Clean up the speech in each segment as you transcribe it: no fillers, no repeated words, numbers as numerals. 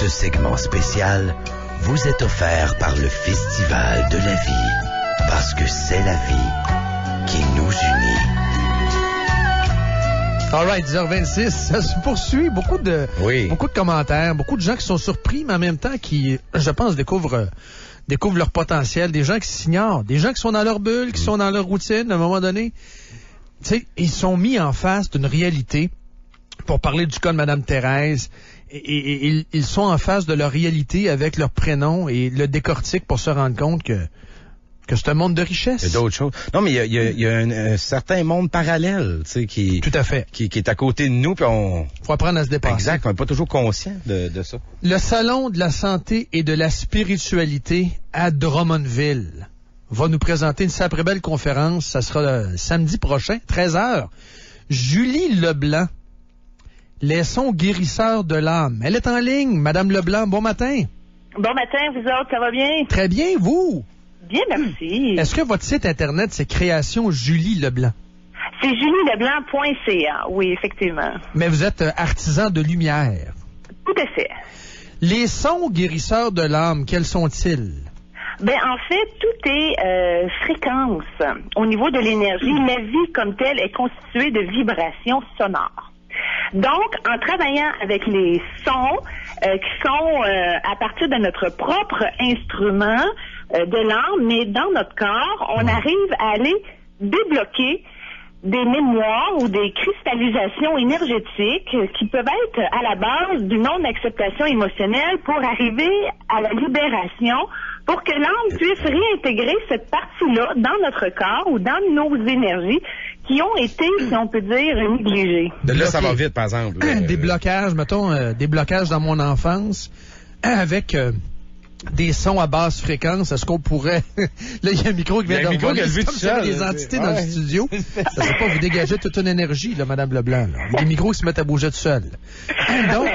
Ce segment spécial vous est offert par le Festival de la vie, parce que c'est la vie qui nous unit. All right, 10h26, ça se poursuit. Beaucoup de commentaires, beaucoup de gens qui sont surpris, mais en même temps qui, je pense, découvrent leur potentiel. Des gens qui s'ignorent, des gens qui sont dans leur bulle, qui sont dans leur routine. À un moment donné, tu sais, ils sont mis en face d'une réalité. Pour parler du cas de Mme Thérèse, et ils sont en face de leur réalité avec leur prénom et le décortiquent pour se rendre compte que c'est un monde de richesse. Il y a d'autres choses. Non, mais il y a un certain monde parallèle, tu sais, qui... Tout à fait. Qui est à côté de nous, puis on... Faut apprendre à se dépasser. Exact, on n'est pas toujours conscient de ça. Le Salon de la santé et de la spiritualité à Drummondville va nous présenter une sacrée belle conférence. Ça sera samedi prochain, 13h. Julie Leblanc, les sons guérisseurs de l'âme. Elle est en ligne. Madame Leblanc, bon matin. Bon matin, vous autres, ça va bien? Très bien, vous? Bien, merci. Est-ce que votre site Internet, c'est Création Julie Leblanc? C'est julieleblanc.ca, oui, effectivement. Mais vous êtes artisan de lumière. Tout à fait. Les sons guérisseurs de l'âme, quels sont-ils? Ben, en fait, tout est fréquence. Au niveau de l'énergie, la vie comme telle est constituée de vibrations sonores. Donc, en travaillant avec les sons qui sont à partir de notre propre instrument de l'âme, mais dans notre corps, on arrive à aller débloquer des mémoires ou des cristallisations énergétiques qui peuvent être à la base d'une non-acceptation émotionnelle pour arriver à la libération, pour que l'âme puisse réintégrer cette partie-là dans notre corps ou dans nos énergies qui ont été, si on peut dire, négligées. Là, ça va vite, par exemple. Des blocages, mettons, des blocages dans mon enfance avec des sons à basse fréquence. Est-ce qu'on pourrait... Là, il y a un micro qui vient de revoler. C'est comme s'il y avait des entités dans le studio. Ça ne veut pas vous dégager toute une énergie, là, Madame Leblanc. Là. Les micros qui se mettent à bouger tout seuls. Donc,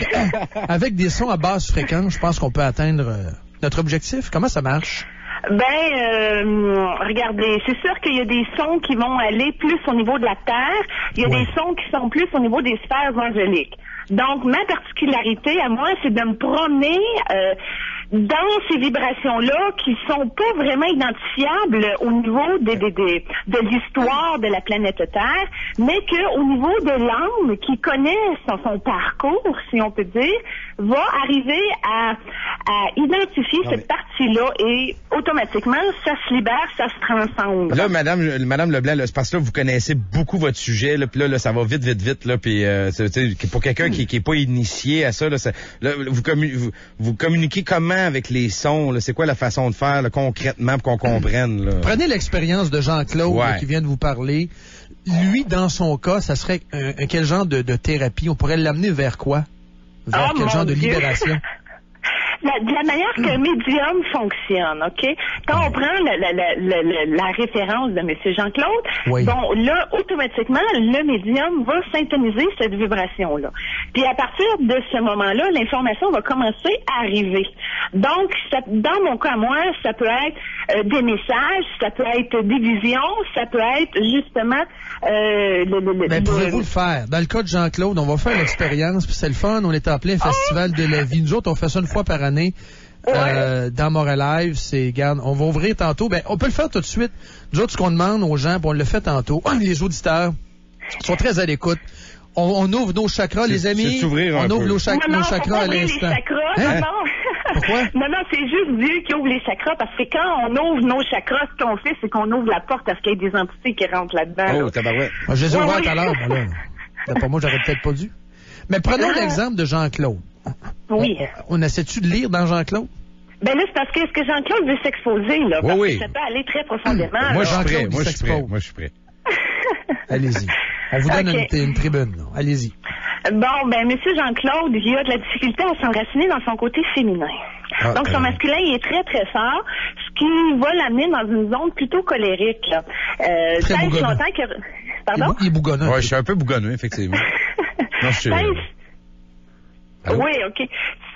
avec des sons à basse fréquence, je pense qu'on peut atteindre notre objectif. Comment ça marche? Regardez, c'est sûr qu'il y a des sons qui vont aller plus au niveau de la terre. Il y a des sons qui sont plus au niveau des sphères angéliques. Donc, ma particularité à moi, c'est de me promener dans ces vibrations-là qui sont pas vraiment identifiables au niveau de l'histoire de la planète Terre, mais qu'au niveau de l'âme qui connaît son parcours, si on peut dire, va arriver à identifier cette partie-là et automatiquement, ça se libère, ça se transcende. Là, Madame Leblanc, là, c'est parce que là, vous connaissez beaucoup votre sujet, là, puis là, ça va vite, là, puis pour quelqu'un qui est pas initié à ça, là, vous communiquez comment avec les sons, là? C'est quoi la façon de faire, là, concrètement, pour qu'on comprenne, là? Prenez l'expérience de Jean-Claude qui vient de vous parler. Lui, dans son cas, ça serait quel genre de thérapie? On pourrait l'amener vers quoi? Vers quel genre de libération? De la manière que le médium fonctionne, OK? Quand on prend la référence de M. Jean-Claude, bon, là, automatiquement, le médium va syntoniser cette vibration-là. Puis à partir de ce moment-là, l'information va commencer à arriver. Donc, dans mon cas, moi, ça peut être des messages, ça peut être des visions, ça peut être justement... pouvez-vous le faire? Dans le cas de Jean-Claude, on va faire l'expérience, puis c'est le fun, on est en plein festival de la vie. Nous autres, on fait ça une fois par année. Dans Montréal Live, on va ouvrir tantôt. Ben, on peut le faire tout de suite. Nous autres, ce qu'on demande aux gens, puis on le fait tantôt. Les auditeurs sont très à l'écoute. On ouvre nos chakras, les amis. On ouvre nos chakras à l'instant. Pourquoi? Non, c'est juste Dieu qui ouvre les chakras, parce que quand on ouvre nos chakras, ce qu'on fait, c'est qu'on ouvre la porte à ce qu'il y ait des entités qui rentrent là-dedans. Oh, tabarouette. Je les ai ouvertes à l'heure, moi, là. Pour moi, j'aurais peut-être pas dû. Mais prenons l'exemple de Jean-Claude. Oui. On essaie-tu de lire dans Jean-Claude? Ben là, c'est parce que ce que Jean-Claude veut s'exposer, là. Parce que ça peut aller très profondément. Moi, je suis prêt. Allez-y. On vous donne une tribune, là. Allez-y. Bon, ben, Monsieur Jean-Claude, il a de la difficulté à s'enraciner dans son côté féminin. Donc, son masculin, il est très, très fort, ce qui va l'amener dans une zone plutôt colérique, là. Très bougonneux. Pardon? Il est bougonneux. Ouais, je suis un peu bougonneux, effectivement. Non, je suis... Oui, OK.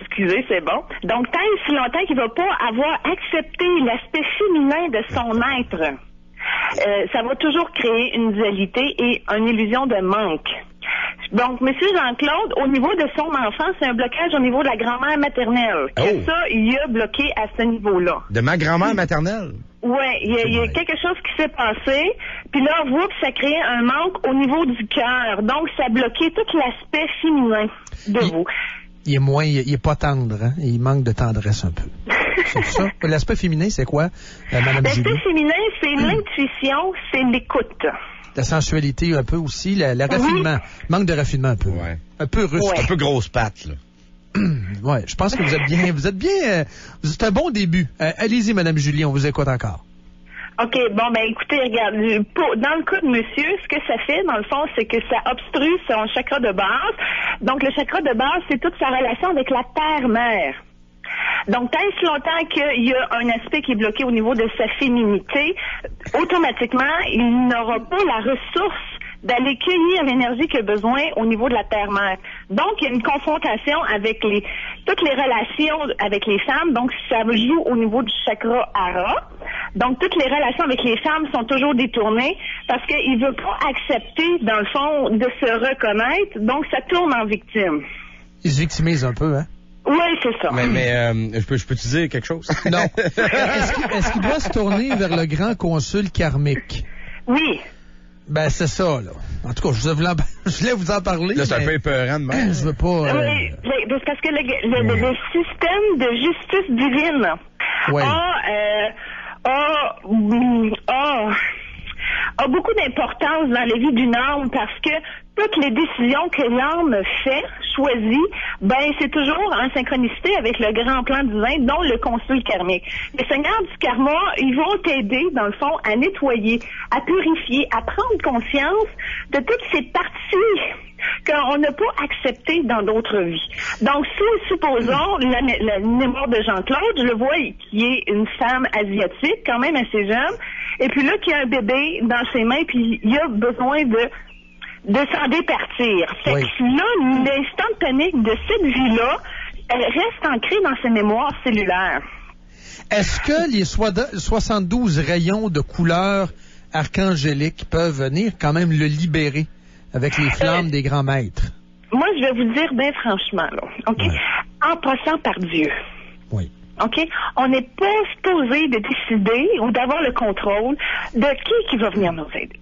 Excusez, c'est bon. Donc, tant et si longtemps qu'il ne va pas avoir accepté l'aspect féminin de son être, ça va toujours créer une dualité et une illusion de manque. Donc, Monsieur Jean-Claude, au niveau de son enfant, c'est un blocage au niveau de la grand-mère maternelle. Et ça, il a bloqué à ce niveau-là. De ma grand-mère maternelle? Oui, il y a quelque chose qui s'est passé, puis là, on voit que ça crée un manque au niveau du cœur. Donc, ça a bloqué tout l'aspect féminin de vous. Il est pas tendre, hein? Il manque de tendresse un peu. C'est ça? L'aspect féminin, c'est quoi, Madame Julie? L'aspect féminin, c'est l'intuition, c'est l'écoute. La sensualité un peu aussi, le raffinement. Manque de raffinement un peu. Ouais. Un peu russe. Un peu grosse patte, là. Ouais, je pense que vous êtes bien, c'est un bon début. Allez-y, Madame Julie, on vous écoute encore. OK, bon, ben écoutez, regarde, dans le cas de monsieur, ce que ça fait, dans le fond, c'est que ça obstrue son chakra de base. Donc, le chakra de base, c'est toute sa relation avec la terre-mère. Donc, tant et si longtemps qu'il y a un aspect qui est bloqué au niveau de sa féminité, automatiquement, il n'aura pas la ressource d'aller cueillir l'énergie qu'il a besoin au niveau de la terre-mère. Donc, il y a une confrontation avec toutes les relations avec les femmes. Donc, ça joue au niveau du chakra Hara. Donc, toutes les relations avec les femmes sont toujours détournées parce qu'il ne veut pas accepter, dans le fond, de se reconnaître. Donc, ça tourne en victime. Il se victimise un peu, hein? Oui, c'est ça. Mais je peux te dire quelque chose? Non. Est-ce qu'il doit se tourner vers le grand consul karmique? Oui. Ben, c'est ça, là. En tout cas, je voulais vous en parler. Là, c'est un peu épeurant de même. Je veux pas... Oui, parce que le système de justice divine a beaucoup d'importance dans la vie d'une âme parce que toutes les décisions que l'âme choisit, ben c'est toujours en synchronicité avec le grand plan divin, dont le consul karmique. Les seigneurs du karma, ils vont t'aider, dans le fond, à nettoyer, à purifier, à prendre conscience de toutes ces parties qu'on n'a pas acceptées dans d'autres vies. Donc, si, supposons, la mémoire de Jean-Claude, je le vois, qui est une femme asiatique, quand même assez jeune, et puis là, qui a un bébé dans ses mains, puis il a besoin de s'en départir. Fait que là, l'instant de panique de cette vie-là, elle reste ancrée dans ses mémoires cellulaires. Est-ce que les 72 rayons de couleurs archangéliques peuvent venir quand même le libérer avec les flammes des grands maîtres? Moi, je vais vous dire bien franchement, là, OK? Ouais. En passant par Dieu. Oui. OK? On n'est pas supposé de décider ou d'avoir le contrôle de qui va venir nous aider.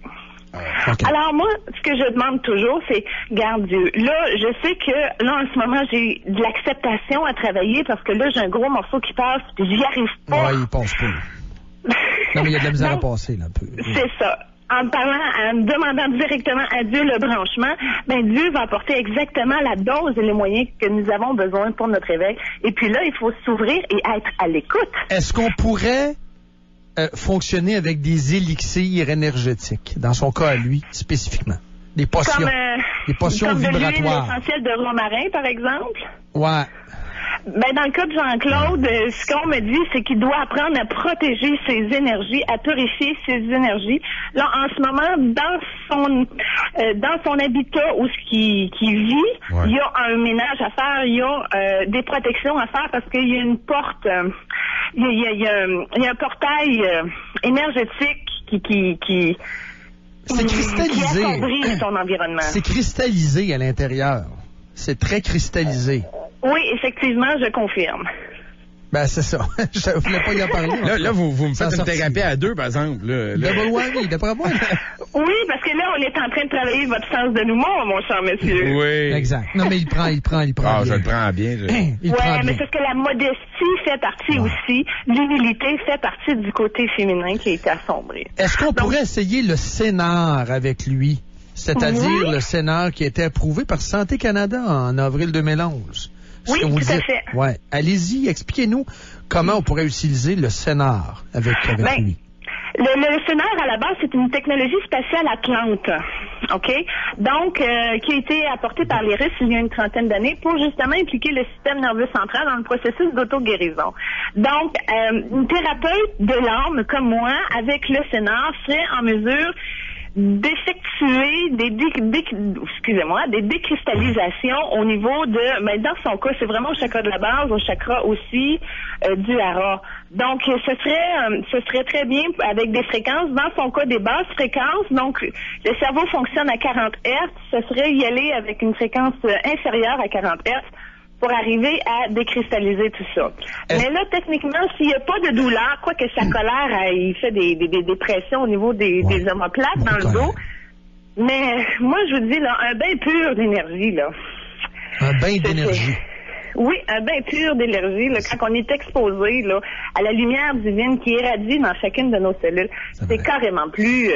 Okay. Alors moi, ce que je demande toujours, c'est, garde Dieu. Là, je sais que, là, en ce moment, j'ai de l'acceptation à travailler parce que là, j'ai un gros morceau qui passe, puis j'y arrive pas. Oui, il passe pas. Non, mais il y a de la misère à passer, là, un peu. C'est ça. En demandant directement à Dieu le branchement, ben Dieu va apporter exactement la dose et les moyens que nous avons besoin pour notre éveil. Et puis là, il faut s'ouvrir et être à l'écoute. Est-ce qu'on pourrait fonctionner avec des élixirs énergétiques, dans son cas à lui, spécifiquement? Des potions. Des potions comme vibratoires. Comme de l'huile essentielle de romarin, par exemple? Ouais. Ben, dans le cas de Jean-Claude, ce qu'on me dit, c'est qu'il doit apprendre à protéger ses énergies, à purifier ses énergies. Là, en ce moment, dans son habitat où qui vit, il y a un ménage à faire, il y a des protections à faire parce qu'il y a une porte, il y a un portail énergétique qui c'est cristallisé. Qui assombrit son environnement. C'est cristallisé à l'intérieur. C'est très cristallisé. Oui, effectivement, je confirme. Ben, c'est ça. Je voulais pas y en parler. Là, vous me faites une thérapie à deux, par exemple. Double whammy, d'après moi. Oui, parce que là, on est en train de travailler votre sens de l'humour, mon cher monsieur. Oui. Exact. Non, mais il prend Ah, bien. je le prends bien. Oui, mais c'est ce que la modestie fait partie aussi. L'humilité fait partie du côté féminin qui a été assombré. Est-ce qu'on pourrait essayer le scénar avec lui? C'est-à-dire le scénar qui a été approuvé par Santé Canada en avril 2011. Oui, tout à fait. Ouais. Allez-y, expliquez-nous comment on pourrait utiliser le scénar avec lui. Le scénar, à la base, c'est une technologie spatiale Atlante, OK? Donc, qui a été apportée par les Russes il y a une trentaine d'années pour justement impliquer le système nerveux central dans le processus d'auto-guérison. Donc, une thérapeute de l'âme comme moi, avec le scénar, serait en mesure d'effectuer des décristallisations au niveau de, mais dans son cas, c'est vraiment au chakra de la base, au chakra aussi du hara. Donc, ce serait très bien avec des fréquences, dans son cas, des basses fréquences. Donc, le cerveau fonctionne à 40 Hz. Ce serait y aller avec une fréquence inférieure à 40 Hz pour arriver à décristalliser tout ça. Mais là, techniquement, s'il n'y a pas de douleur, quoique sa colère, il fait des pressions au niveau des omoplates dans le dos. Mais moi, je vous dis, là, un bain pur d'énergie, là. Un bain d'énergie. Oui, un bain pur d'énergie, là, quand on est exposé là, à la lumière divine qui irradie dans chacune de nos cellules, c'est carrément plus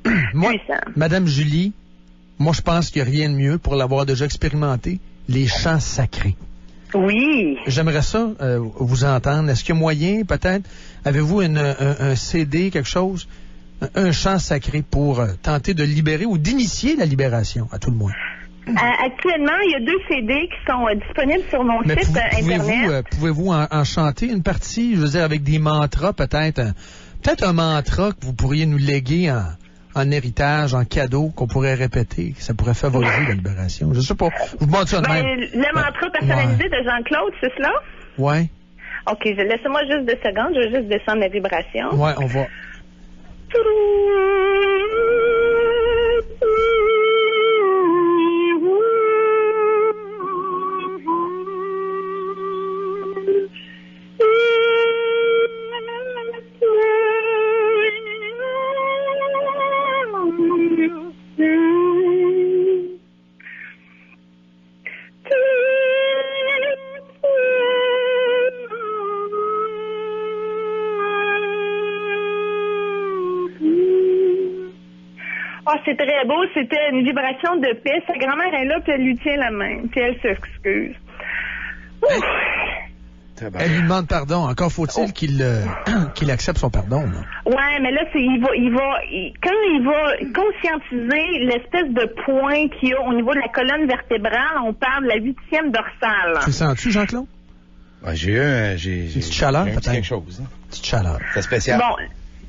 puissant. Madame Julie, moi, je pense qu'il n'y a rien de mieux pour l'avoir déjà expérimenté. Les chants sacrés. Oui. J'aimerais ça vous entendre. Est-ce qu'il y a moyen, peut-être, avez-vous un CD, quelque chose, un chant sacré pour tenter de libérer ou d'initier la libération, à tout le moins? Actuellement, il y a 2 CD qui sont disponibles sur mon site Internet. Pouvez-vous en chanter une partie, je veux dire, avec des mantras, peut-être un mantra que vous pourriez nous léguer en héritage, en cadeau, qu'on pourrait répéter, ça pourrait favoriser la libération. Je sais pas. Vous demandez ça de même. Le mantra personnalisé de Jean-Claude, c'est cela? Oui. OK, laissez-moi juste 2 secondes, je vais juste descendre la vibration. Oui, on va. C'est très beau, c'était une vibration de paix. Sa grand-mère est là, puis elle lui tient la main, puis elle s'excuse. Elle lui demande pardon. Encore faut-il qu'il accepte son pardon. Là. Ouais, mais là, quand il va conscientiser l'espèce de point qu'il y a au niveau de la colonne vertébrale, on parle de la 8e dorsale. Tu le sens-tu, Jean-Claude? Ouais, j'ai une petite chaleur, peut-être. quelque chose. Hein? Petite chaleur. C'est spécial. Bon,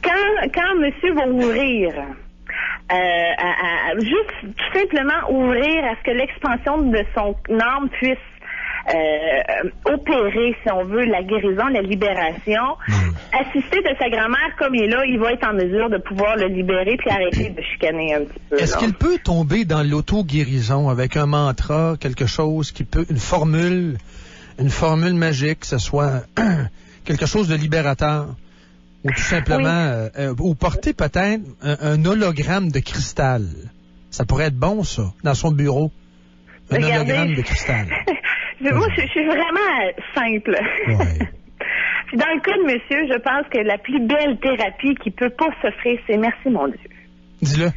quand monsieur va ouvrir, juste tout simplement ouvrir à ce que l'expansion de son âme puisse opérer, si on veut, la guérison, la libération, assister de sa grand-mère comme il est là, il va être en mesure de pouvoir le libérer puis arrêter de chicaner un petit peu. Est-ce qu'il peut tomber dans l'auto-guérison avec un mantra, quelque chose qui peut, une formule magique, que ce soit quelque chose de libérateur? Ou tout simplement, ou porter peut-être un hologramme de cristal. Ça pourrait être bon, ça, dans son bureau. Hologramme de cristal. Moi, je suis vraiment simple. Ouais. Puis dans le cas de monsieur, je pense que la plus belle thérapie qu'il peut pas s'offrir, c'est merci, mon Dieu. Dis-le.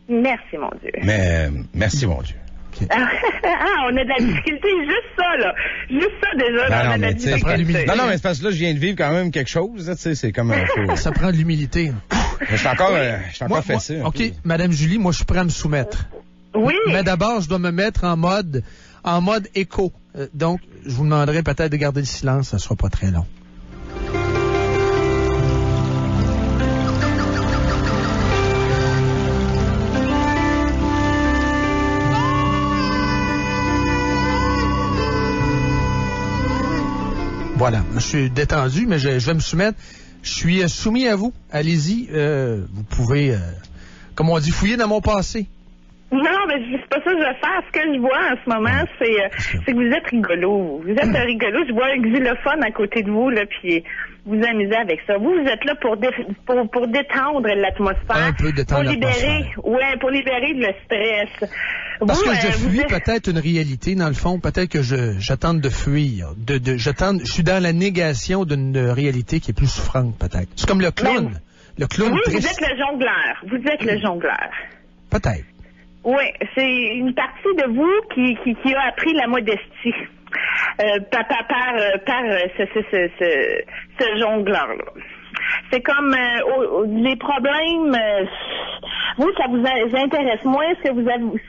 Merci, mon Dieu. Mais merci, mon Dieu. Okay. On a de la difficulté, juste ça, là. Juste ça, déjà, on a de la difficulté. Non, mais c'est parce que là, je viens de vivre quand même quelque chose, tu sais, c'est comme un peu... Ça prend de l'humilité. Je suis encore fessé. OK, Madame Julie, moi, je suis prêt à me soumettre. Oui. Mais d'abord, je dois me mettre en mode écho. Donc, je vous demanderai peut-être de garder le silence, ça ne sera pas très long. Voilà, je suis détendu, mais je vais me soumettre. Je suis soumis à vous. Allez-y, vous pouvez, comme on dit, fouiller dans mon passé. Non, mais c'est pas ça que je vais faire. Ce que je vois en ce moment, c'est que vous êtes rigolo. Vous êtes rigolo. Je vois un xylophone à côté de vous, là, puis vous amusez avec ça. Vous êtes là pour détendre l'atmosphère. Un peu détendre l'atmosphère. Pour libérer le stress. Parce que je fuis peut-être une réalité, dans le fond. Peut-être que j'attends de fuir. Je suis dans la négation d'une réalité qui est plus souffrante, peut-être. C'est comme le clown. Le clown triste. Vous êtes le jongleur. Vous êtes le jongleur. Peut-être. Oui, c'est une partie de vous qui a appris la modestie par ce jongleur-là. C'est comme les problèmes. Vous, ça vous intéresse moins. Ce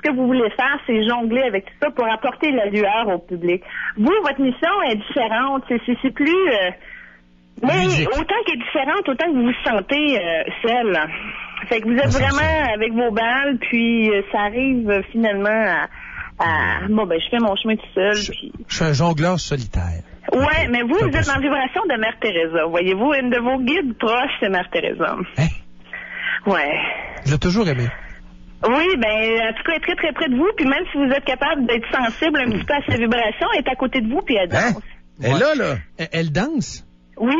que vous voulez faire, c'est jongler avec tout ça pour apporter la lueur au public. Vous, votre mission est différente. C'est plus. Mais autant qu'elle est différente, autant que vous vous sentez seul. Fait que vous êtes vraiment avec vos balles, puis ça arrive finalement bon, ben, je fais mon chemin tout seul. Je suis un jongleur solitaire. Ouais, mais vous êtes en vibration de Mère Teresa. Voyez-vous, une de vos guides proches, c'est Mère Teresa. Hein? Ouais. Je l'ai toujours aimé. Oui, ben, en tout cas, elle est très, très près de vous, puis même si vous êtes capable d'être sensible un petit peu à sa vibration, elle est à côté de vous, puis elle danse. Elle est là? Elle danse? Oui.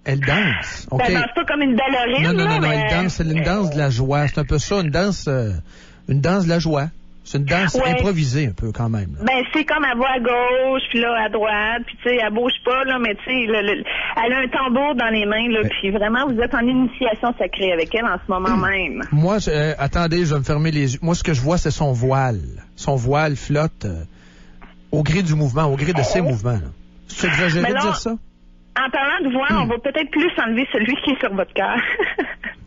Elle danse. OK. Elle danse pas comme une ballerine. Non, elle danse. C'est une danse de la joie. C'est un peu ça, une danse de la joie. C'est une danse improvisée un peu quand même. Là. Ben, c'est comme elle va à gauche, puis là, à droite, puis tu sais, elle bouge pas, là, mais tu sais, elle a un tambour dans les mains, là, puis vraiment, vous êtes en initiation sacrée avec elle en ce moment même. Moi, attendez, je vais me fermer les yeux. Moi, ce que je vois, c'est son voile. Son voile flotte au gré du mouvement, au gré de ses mouvements. Là. C'est exagéré de dire ça? En parlant de voile, on va peut-être plus enlever celui qui est sur votre cœur.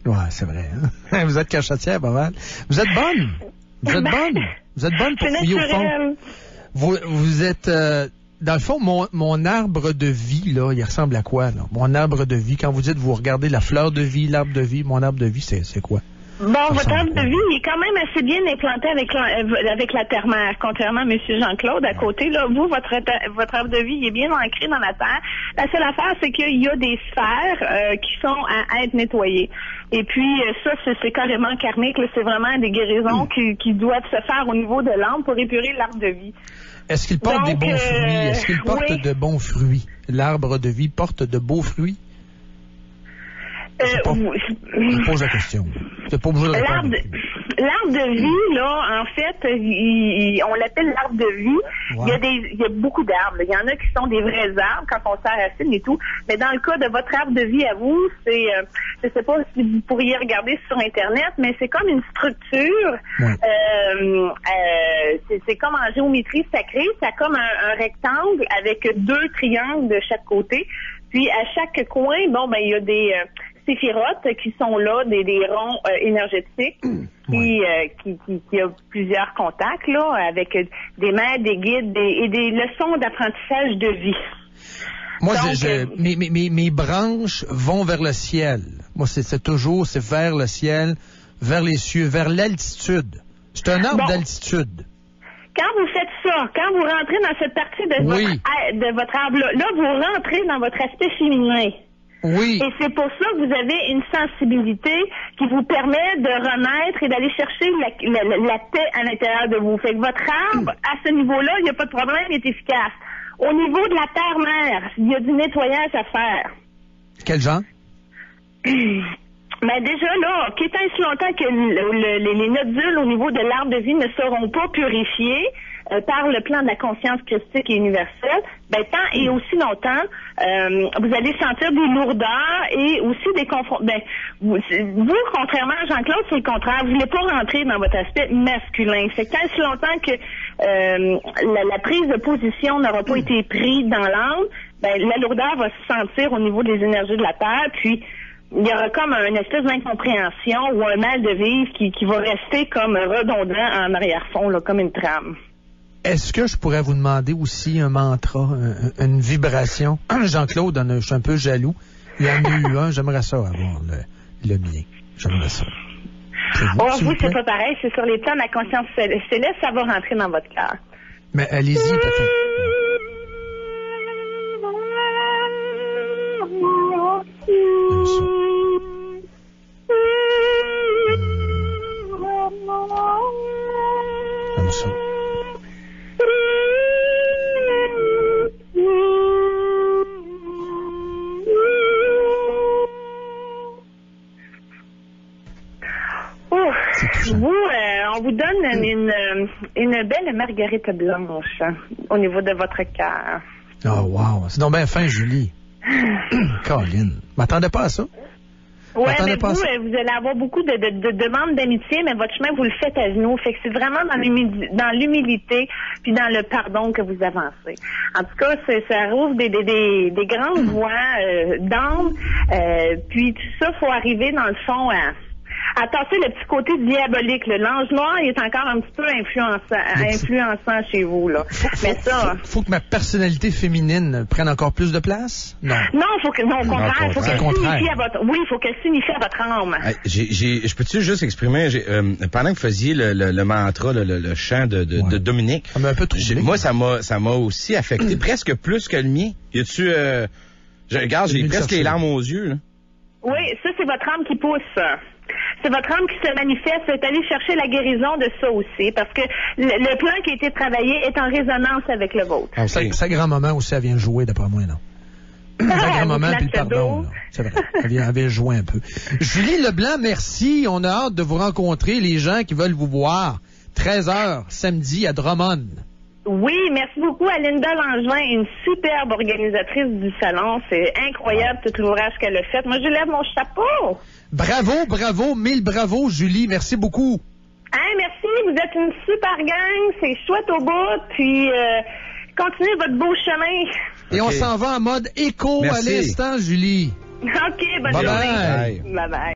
Ouais, c'est vrai. Hein? Vous êtes cachetière, pas mal. Vous êtes bonne. Vous êtes bonne. Vous êtes bonne pour fouiller au fond. Vous êtes... dans le fond, mon arbre de vie, là, il ressemble à quoi, là? Mon arbre de vie, quand vous dites, vous regardez la fleur de vie, l'arbre de vie, mon arbre de vie, c'est quoi? Bon, votre arbre de vie est quand même assez bien implanté avec la terre-mère, contrairement à M. Jean-Claude à côté. Là, vous, votre arbre de vie il est bien ancré dans la terre. La seule affaire, c'est qu'il y a des sphères qui sont à être nettoyées. Et puis, ça, c'est carrément karmique. Là, c'est vraiment des guérisons qui doivent se faire au niveau de l'âme pour épurer l'arbre de vie. Est-ce qu'il porte des bons fruits? Est-ce qu'il porte de bons fruits? L'arbre de vie porte de beaux fruits? Je pose la question. C'est pas obligé de répondre. L'arbre de vie, là, en fait, on l'appelle l'arbre de vie. Ouais. Il y a beaucoup d'arbres. Il y en a qui sont des vrais arbres quand on sert racine et tout. Mais dans le cas de votre arbre de vie à vous, c'est, je sais pas si vous pourriez regarder sur Internet, mais c'est comme une structure. Ouais. C'est comme en géométrie sacrée. Ça a comme un rectangle avec 2 triangles de chaque côté. Puis à chaque coin, bon, ben il y a des séphirotes qui sont là, des ronds énergétiques, qui a plusieurs contacts là, avec des maîtres, des guides et des leçons d'apprentissage de vie. Moi, mes branches vont vers le ciel. Moi, c'est vers le ciel, vers les cieux, vers l'altitude. C'est un arbre d'altitude. Quand vous faites ça, quand vous rentrez dans cette partie de votre arbre-là, vous rentrez dans votre aspect féminin. Oui. Et c'est pour ça que vous avez une sensibilité qui vous permet de renaître et d'aller chercher la paix à l'intérieur de vous. Fait que votre arbre, à ce niveau-là, il n'y a pas de problème, il est efficace. Au niveau de la terre-mère, il y a du nettoyage à faire. Quel genre? Ben déjà là, tant si longtemps que les nodules au niveau de l'arbre de vie ne seront pas purifiés par le plan de la conscience christique et universelle, ben tant et aussi longtemps, vous allez sentir des lourdeurs et aussi des vous, contrairement à Jean-Claude, c'est le contraire. Vous voulez pas rentrer dans votre aspect masculin. C'est tant si longtemps que la prise de position n'aura pas été prise dans l'âme, ben la lourdeur va se sentir au niveau des énergies de la Terre, puis il y aura comme une espèce d'incompréhension ou un mal de vivre qui va rester comme redondant en arrière-fond, là, comme une trame. Est-ce que je pourrais vous demander aussi un mantra, une vibration? Jean-Claude, je suis un peu jaloux. Il y en a eu un, j'aimerais ça avoir le mien. J'aimerais ça. Vous, c'est pas pareil, c'est sur les plans de la conscience céleste, ça va rentrer dans votre cœur. Mais allez-y, peut-être. Comme ça. Vous, on vous donne une belle marguerite blanche au niveau de votre cœur. Oh, wow. C'est donc bien fin, Julie. Caroline. M'attendais pas à ça. Oui, mais vous allez avoir beaucoup de demandes d'amitié, mais votre chemin, vous le faites à genoux. Fait que c'est vraiment dans l'humilité puis dans le pardon que vous avancez. En tout cas, ça rouvre des grandes voies d'âme. Puis tout ça, faut arriver dans le fond à tasser le petit côté diabolique. L'ange noir, il est encore un petit peu influençant chez vous, là. Faut que ma personnalité féminine prenne encore plus de place? Non. Non, au contraire, faut qu'elle signifie à votre, oui, faut qu'elle signifie à votre âme. Je peux-tu juste exprimer, pendant que vous faisiez le mantra, le chant de Dominique. Ça m'a un peu troublé. Moi, ça m'a aussi affecté presque plus que le mien. Y a-tu, regarde, j'ai presque les larmes aux yeux, là. Oui, ça, c'est votre âme qui pousse. C'est votre âme qui se manifeste. C'est aller chercher la guérison de ça aussi. Parce que le plan qui a été travaillé est en résonance avec le vôtre. Sa grand-maman aussi, elle vient jouer, d'après moi, non? Sa grand-maman, puis le pardon. C'est vrai. Elle vient jouer un peu. Julie Leblanc, merci. On a hâte de vous rencontrer, les gens qui veulent vous voir. 13h, samedi, à Drummond. Oui, merci beaucoup à Linda Langevin, une superbe organisatrice du salon. C'est incroyable tout l'ouvrage qu'elle a fait. Moi, je lève mon chapeau. Bravo, 1000 bravos, Julie. Merci beaucoup. Merci, vous êtes une super gang. C'est chouette au bout. Puis, continuez votre beau chemin. Et on s'en va en mode écho à l'instant, Julie. OK, bonne journée. Bye bye.